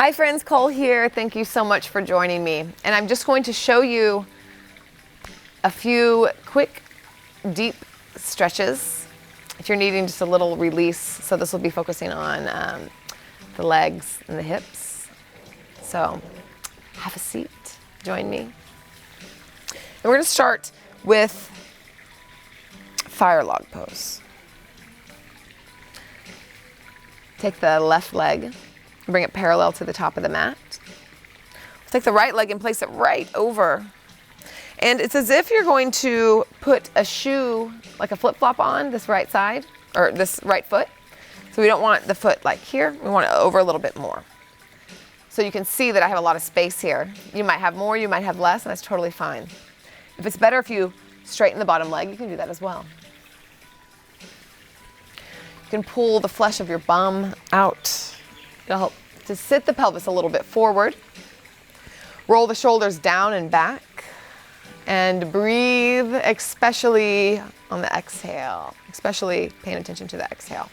Hi friends, Cole here. Thank you so much for joining me. And I'm just going to show you a few quick, deep stretches if you're needing just a little release. So this will be focusing on the legs and the hips. So have a seat, join me. And we're gonna start with fire log pose. Take the left leg, bring it parallel to the top of the mat. Take the right leg and place it right over. And it's as if you're going to put a shoe, like a flip-flop on this right side, or this right foot. So we don't want the foot like here, we want it over a little bit more. So you can see that I have a lot of space here. You might have more, you might have less, and that's totally fine. If it's better if you straighten the bottom leg, you can do that as well. You can pull the flesh of your bum out. It'll help to sit the pelvis a little bit forward. Roll the shoulders down and back. And breathe, especially on the exhale. Especially paying attention to the exhale.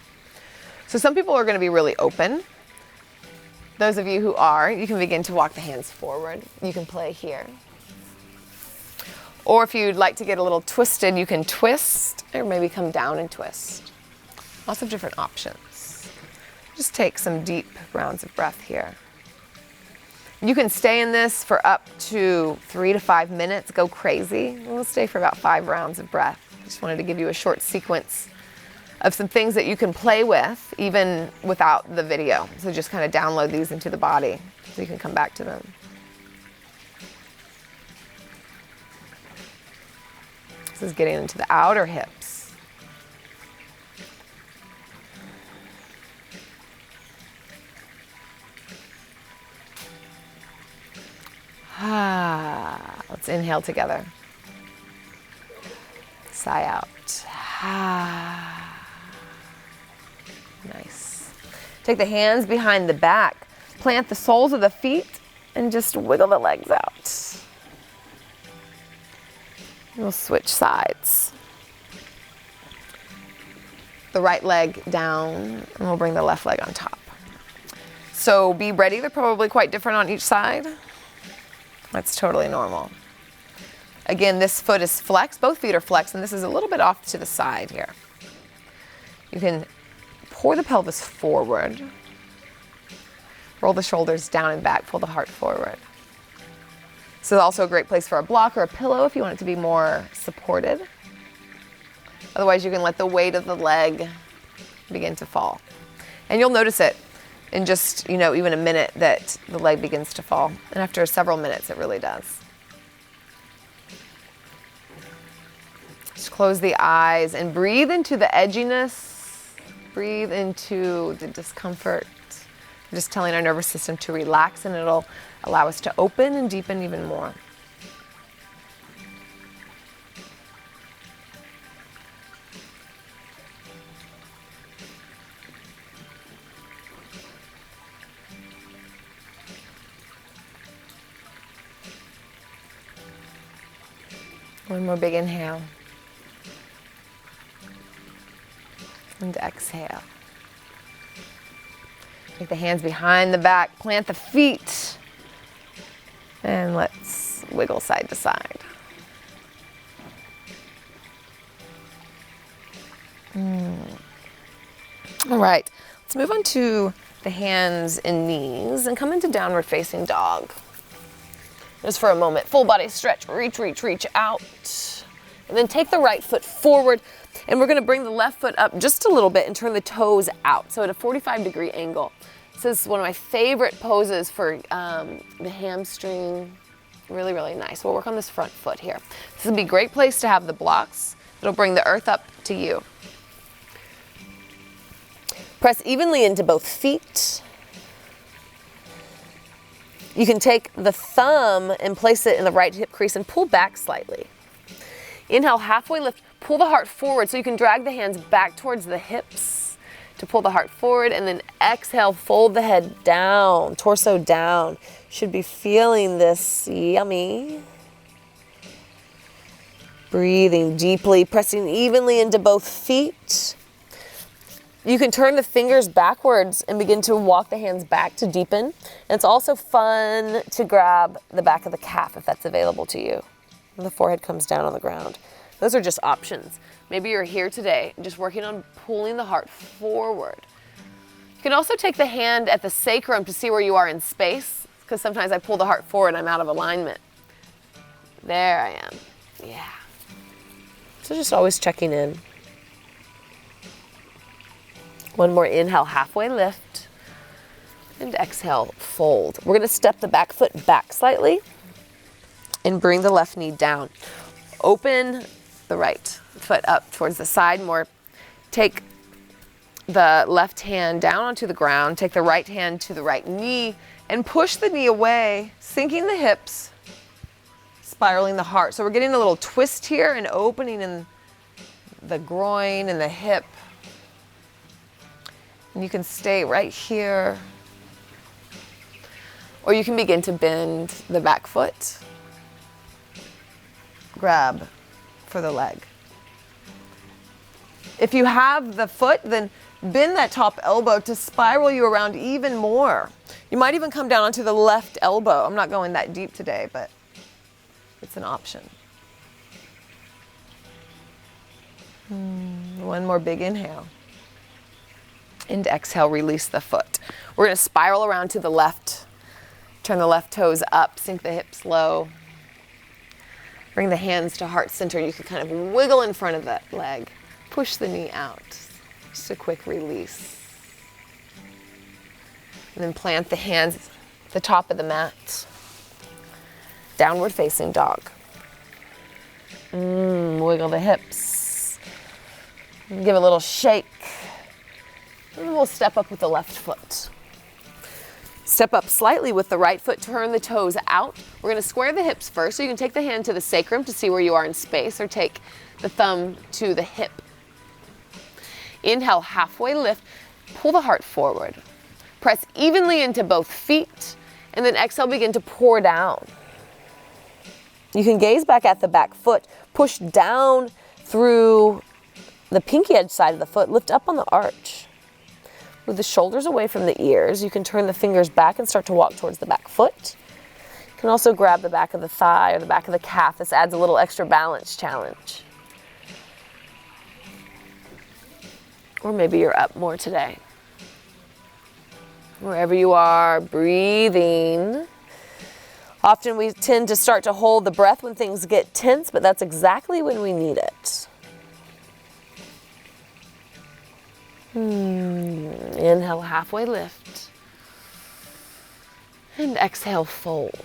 So some people are going to be really open. Those of you who are, you can begin to walk the hands forward. You can play here. Or if you'd like to get a little twisted, you can twist or maybe come down and twist. Lots of different options. Just take some deep rounds of breath here. You can stay in this for up to 3 to 5 minutes. Go crazy. We'll stay for about 5 rounds of breath. Just wanted to give you a short sequence of some things that you can play with even without the video. So just kind of download these into the body so you can come back to them. This is getting into the outer hips. Let's inhale together. Sigh out. Nice. Take the hands behind the back. Plant the soles of the feet and just wiggle the legs out. We'll switch sides. The right leg down and we'll bring the left leg on top. So be ready. They're probably quite different on each side. That's totally normal. Again, this foot is flexed, both feet are flexed, and this is a little bit off to the side here. You can pour the pelvis forward, roll the shoulders down and back, pull the heart forward. This is also a great place for a block or a pillow if you want it to be more supported. Otherwise, you can let the weight of the leg begin to fall. And you'll notice it in just, even a minute that the leg begins to fall. And after several minutes, it really does. Just close the eyes and breathe into the edginess. Breathe into the discomfort. We're just telling our nervous system to relax, and it'll allow us to open and deepen even more. One more big inhale. And exhale. Take the hands behind the back, plant the feet, and let's wiggle side to side. All right, let's move on to the hands and knees and come into downward facing dog. Just for a moment, full body stretch, reach, reach, reach out. And then take the right foot forward, and we're gonna bring the left foot up just a little bit and turn the toes out, so at a 45-degree angle. This is one of my favorite poses for the hamstring. Really, really nice. We'll work on this front foot here. This would be a great place to have the blocks. It'll bring the earth up to you. Press evenly into both feet. You can take the thumb and place it in the right hip crease and pull back slightly. Inhale, halfway lift, pull the heart forward so you can drag the hands back towards the hips to pull the heart forward, and then exhale, fold the head down, torso down. Should be feeling this yummy. Breathing deeply, pressing evenly into both feet. You can turn the fingers backwards and begin to walk the hands back to deepen. And it's also fun to grab the back of the calf if that's available to you. And the forehead comes down on the ground. Those are just options. Maybe you're here today just working on pulling the heart forward. You can also take the hand at the sacrum to see where you are in space, because sometimes I pull the heart forward and I'm out of alignment. There I am. Yeah. So just always checking in. One more inhale, halfway lift, and exhale, fold. We're gonna step the back foot back slightly and bring the left knee down. Open the right foot up towards the side more. Take the left hand down onto the ground, take the right hand to the right knee, and push the knee away, sinking the hips, spiraling the heart. So we're getting a little twist here and opening in the groin and the hip. And you can stay right here. Or you can begin to bend the back foot. Grab for the leg. If you have the foot, then bend that top elbow to spiral you around even more. You might even come down onto the left elbow. I'm not going that deep today, but it's an option. One more big inhale. And exhale, release the foot. We're gonna spiral around to the left. Turn the left toes up, sink the hips low. Bring the hands to heart center. You can kind of wiggle in front of that leg. Push the knee out. Just a quick release. And then plant the hands at the top of the mat. Downward facing dog. Wiggle the hips. Give a little shake. And we'll step up with the left foot. Step up slightly with the right foot, turn the toes out. We're gonna square the hips first, so you can take the hand to the sacrum to see where you are in space, or take the thumb to the hip. Inhale, halfway lift, pull the heart forward. Press evenly into both feet, and then exhale, begin to pour down. You can gaze back at the back foot, push down through the pinky edge side of the foot, lift up on the arch. With the shoulders away from the ears, you can turn the fingers back and start to walk towards the back foot. You can also grab the back of the thigh or the back of the calf. This adds a little extra balance challenge. Or maybe you're up more today. Wherever you are, breathing. Often we tend to start to hold the breath when things get tense, but that's exactly when we need it. Inhale, halfway lift. And exhale, fold.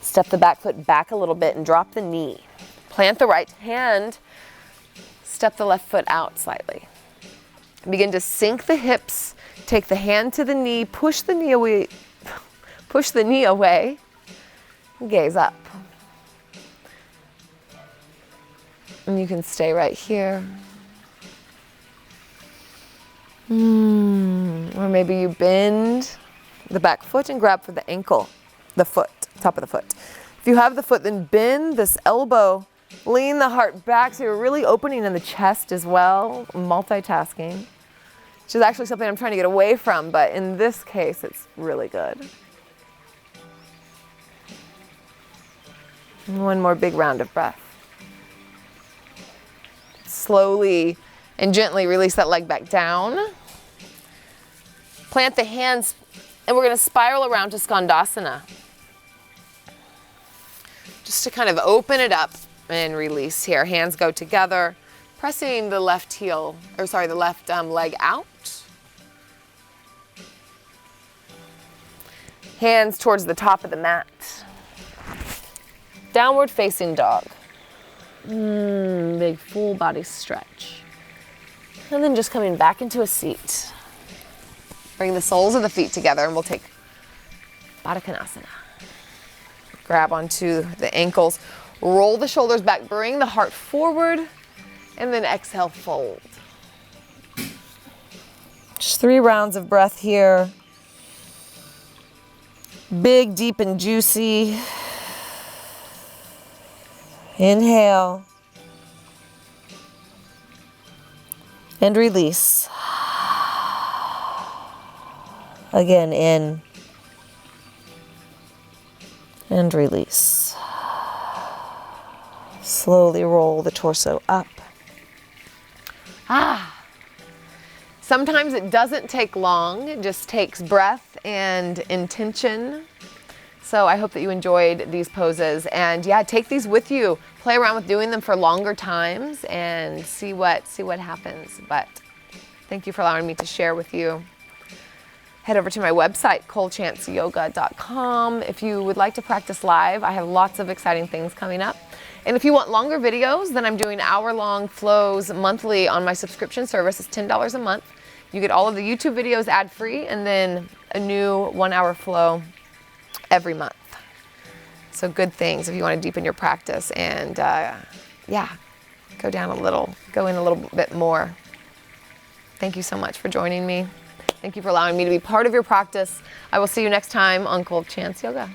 Step the back foot back a little bit and drop the knee. Plant the right hand. Step the left foot out slightly. Begin to sink the hips. Take the hand to the knee. Push the knee away. Push the knee away. Gaze up. And you can stay right here. Or maybe you bend the back foot and grab for the ankle, the foot, top of the foot. If you have the foot, then bend this elbow, lean the heart back so you're really opening in the chest as well, multitasking, which is actually something I'm trying to get away from, but in this case, it's really good. And one more big round of breath. Slowly and gently release that leg back down. Plant the hands, and we're gonna spiral around to Skandasana. Just to kind of open it up and release here. Hands go together, pressing the left heel, or sorry, the left leg out. Hands towards the top of the mat. Downward facing dog. Big full body stretch. And then just coming back into a seat. Bring the soles of the feet together and we'll take Baddha Konasana. Grab onto the ankles, roll the shoulders back, bring the heart forward, and then exhale, fold. Just 3 rounds of breath here. Big, deep, and juicy. Inhale. And release. Again, in and release. Slowly roll the torso up. Sometimes it doesn't take long, it just takes breath and intention. So I hope that you enjoyed these poses, and yeah, take these with you. Play around with doing them for longer times and see what happens. But thank you for allowing me to share with you. Head over to my website, colechanceyoga.com. If you would like to practice live, I have lots of exciting things coming up. And if you want longer videos, then I'm doing hour-long flows monthly on my subscription service. It's $10 a month. You get all of the YouTube videos ad-free, and then a new 1-hour flow every month. So good things if you want to deepen your practice and yeah, go in a little bit more. Thank you so much for joining me. Thank you for allowing me to be part of your practice. I will see you next time on Cold Chance Yoga.